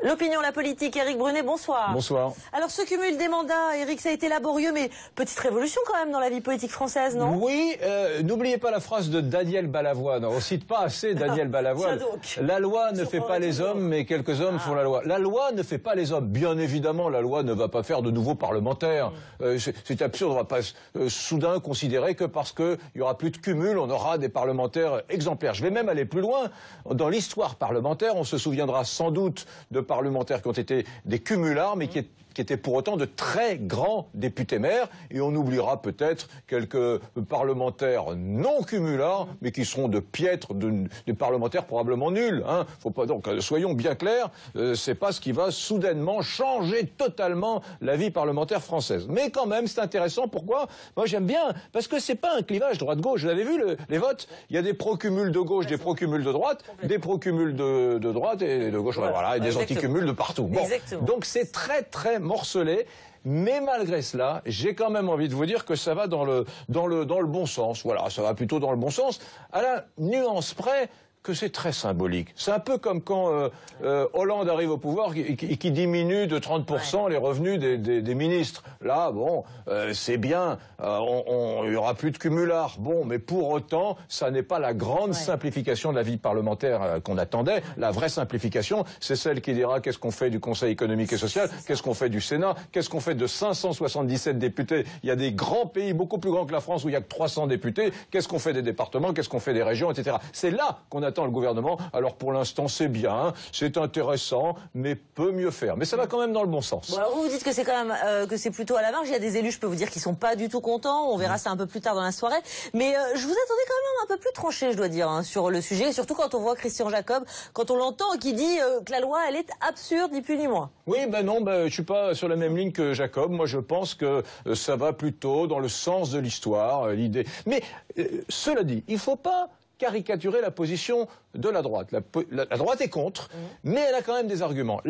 L'opinion, la politique, Éric Brunet, bonsoir. Bonsoir. Alors ce cumul des mandats, Éric, ça a été laborieux, mais petite révolution quand même dans la vie politique française, non? Oui, n'oubliez pas la phrase de Daniel Balavoine. On ne cite pas assez Daniel Balavoine. La loi ne fait pas les hommes, mais quelques hommes font la loi. La loi ne fait pas les hommes. Bien évidemment, la loi ne va pas faire de nouveaux parlementaires. C'est absurde, on ne va pas soudain considérer que parce qu'il n'y aura plus de cumul, on aura des parlementaires exemplaires. Je vais même aller plus loin. Dans l'histoire parlementaire, on se souviendra sans doute de parlementaires qui ont été des cumulards, mais qui étaient pour autant de très grands députés-maires, et on oubliera peut-être quelques parlementaires non cumulards, mais qui seront de piètres, des parlementaires probablement nuls. Faut pas, donc, soyons bien clairs, c'est pas ce qui va soudainement changer totalement la vie parlementaire française. Mais quand même, c'est intéressant. Pourquoi? Moi, j'aime bien, parce que c'est pas un clivage droite-gauche. Vous avez vu les votes? Il y a des pro-cumuls de gauche, des pro-cumuls de droite, des pro-cumuls de droite et de gauche, voilà, et des anti-cumuls de partout. Bon, donc c'est très très morcelé. Mais malgré cela, j'ai quand même envie de vous dire que ça va dans le bon sens. Voilà, ça va plutôt dans le bon sens. À la nuance près que c'est très symbolique. C'est un peu comme quand Hollande arrive au pouvoir et qui diminue de 30% les revenus des ministres. Là, bon, c'est bien, il y aura plus de cumulards. Bon, mais pour autant, ça n'est pas la grande simplification de la vie parlementaire qu'on attendait. La vraie simplification, c'est celle qui dira qu'est-ce qu'on fait du Conseil économique et social, qu'est-ce qu'on fait du Sénat, qu'est-ce qu'on fait de 577 députés. Il y a des grands pays beaucoup plus grands que la France où il y a que 300 députés. Qu'est-ce qu'on fait des départements, qu'est-ce qu'on fait des régions, etc. C'est là qu'on attend le gouvernement. Alors pour l'instant c'est bien, c'est intéressant, mais peut mieux faire. Mais ça va quand même dans le bon sens. Bon, alors vous dites que c'est quand même que c'est plutôt à la marge. Il y a des élus, je peux vous dire, qui sont pas du tout contents. On verra ça un peu plus tard dans la soirée. Mais je vous attendais quand même un peu plus tranché, je dois dire, sur le sujet. Et surtout quand on voit Christian Jacob, quand on l'entend qui dit que la loi, elle est absurde, ni plus ni moins. Oui, ben non, je suis pas sur la même ligne que Jacob. Moi, je pense que ça va plutôt dans le sens de l'histoire, l'idée. Mais cela dit, il faut pas caricaturer la position de la droite. La droite est contre, mais elle a quand même des arguments.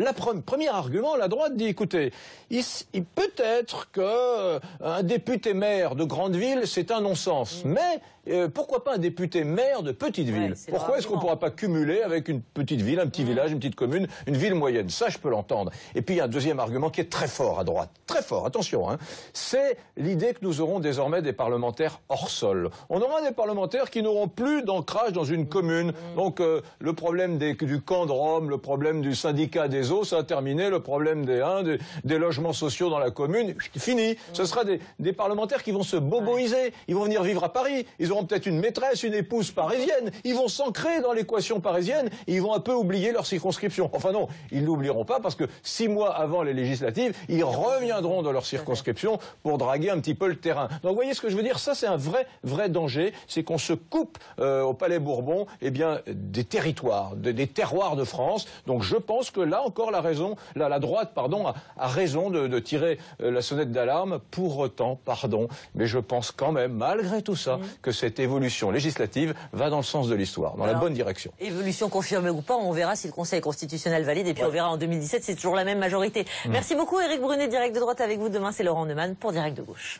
Premier argument, la droite dit, écoutez, il peut être qu'un député maire de grande ville, c'est un non-sens. Mais pourquoi pas un député maire de petite ville? Pourquoi est-ce qu'on ne pourra pas cumuler avec une petite ville, un petit village, une petite commune, une ville moyenne? Ça, je peux l'entendre. Et puis, il y a un deuxième argument qui est très fort à droite. Très fort, attention. C'est l'idée que nous aurons désormais des parlementaires hors sol. On aura des parlementaires qui n'auront plus d'ancrage dans une commune. Donc, le problème du camp de Rome, le problème du syndicat des eaux, ça a terminé. Le problème des logements sociaux dans la commune, fini. Ce sera des parlementaires qui vont se boboiser. Ils vont venir vivre à Paris. Ils auront peut-être une maîtresse, une épouse parisienne. Ils vont s'ancrer dans l'équation parisienne et ils vont un peu oublier leur circonscription. Enfin non, ils l'oublieront pas parce que 6 mois avant les législatives, ils reviendront dans leur circonscription pour draguer un petit peu le terrain. Donc vous voyez ce que je veux dire? Ça, c'est un vrai danger. C'est qu'on se coupe au Palais Bourbon des territoires, des terroirs de France. Donc je pense que là encore la droite a raison de tirer la sonnette d'alarme. Pour autant, mais je pense quand même, malgré tout ça, que cette évolution législative va dans le sens de l'histoire, dans la bonne direction. Évolution confirmée ou pas, on verra si le Conseil constitutionnel valide, et puis on verra en 2017 si c'est toujours la même majorité. Merci beaucoup Éric Brunet, Direct de droite avec vous. Demain, c'est Laurent Neumann pour Direct de gauche.